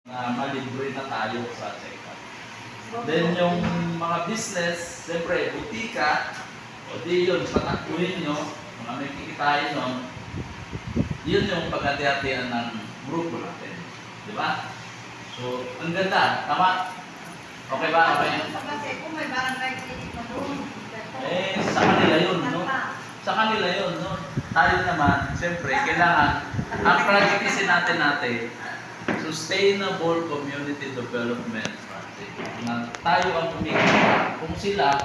na malibre na tayo sa check-up. Then yung mga business, siyempre, butika, o di yun, patakbuhin nyo, mga may kikitain nyo, yun yung pagkati-hatian ng grupo natin. Di ba? So, ang ganda. Tama? Okay ba? Okay. Kasi kung may barangay clinic na doon. Sa kanila yun, no? Sa kanila yun, no? Tayo naman, siyempre, kailangan, ang practice natin, sustainable community development project. Na tayo ang kumikita. Kung sila,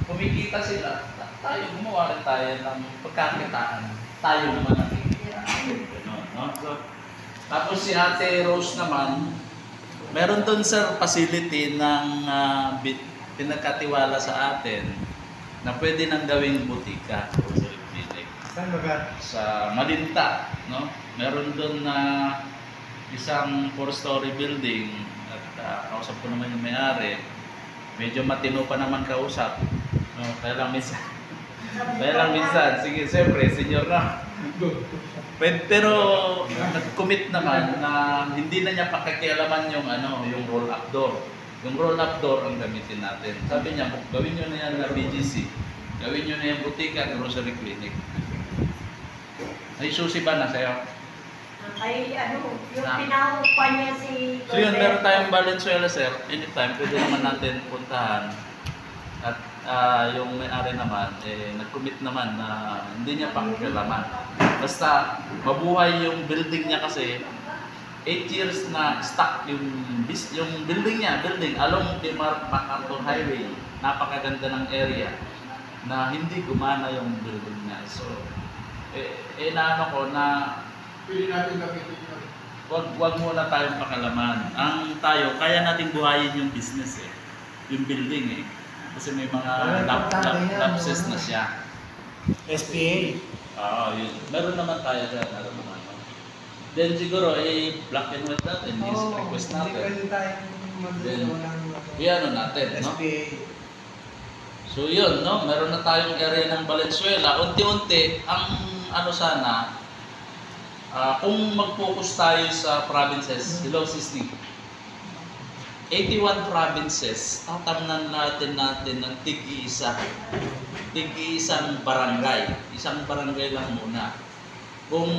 kumikita sila, tayo gumawa rin tayo ng pagkakitaan. Tayo naman nakikita. Ganun, no? So, tapos si Ate Rose naman, meron doon sir facility ng pinagkatiwala sa atin na pwede nang gawing butika. Saan ba? Sa Malinta, no? Meron doon na isang 4-story building at kausap ko naman yung may-ari. Medyo matino pa naman kausap. No, kaya lang minsan, sige, siyempre, senior na. Pero nag-commit naman na hindi na niya pakikialaman yung yung roll-up door. Yung roll-up door ang gamitin natin. Sabi niya, gawin niyo na yan na BGC. Gawin niyo na yung butika at grocery clinic. Ay, susi ba na sa'yo? Ay, yung pinahok pa niya si... So yun, meron tayong Valenzuela, sir. Anytime, pwede naman natin puntahan. At yung may-ari naman, nag-commit naman na hindi niya pakikialaman. Basta, mabuhay yung building niya kasi 8 years na stuck yung building niya, along the MacArthur Highway. Napakaganda ng area na hindi gumana yung building niya. So, naano ko na Pwede natin gamitin yun. wag muna tayong pakalaman. Ang tayo, kaya natin buhayin yung business yung building Kasi may mga lapses na siya. SPA. Oo, yun. Meron naman tayo dyan, alam mo naman. Then siguro, black and white natin, request natin. Hindi pwede tayong Ano natin, no? SPA. So yun, no? Meron na tayong area ng Valenzuela. Unti-unti, ang sana, kung mag-focus tayo sa provinces, hello Sisney, 81 provinces, tatamnan natin ng tig-iisang barangay. Isang barangay lang muna. Kung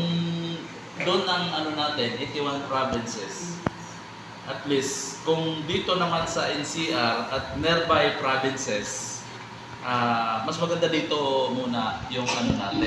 doon ang natin, 81 provinces, at least, kung dito naman sa NCR at nearby provinces, mas maganda dito muna yung natin.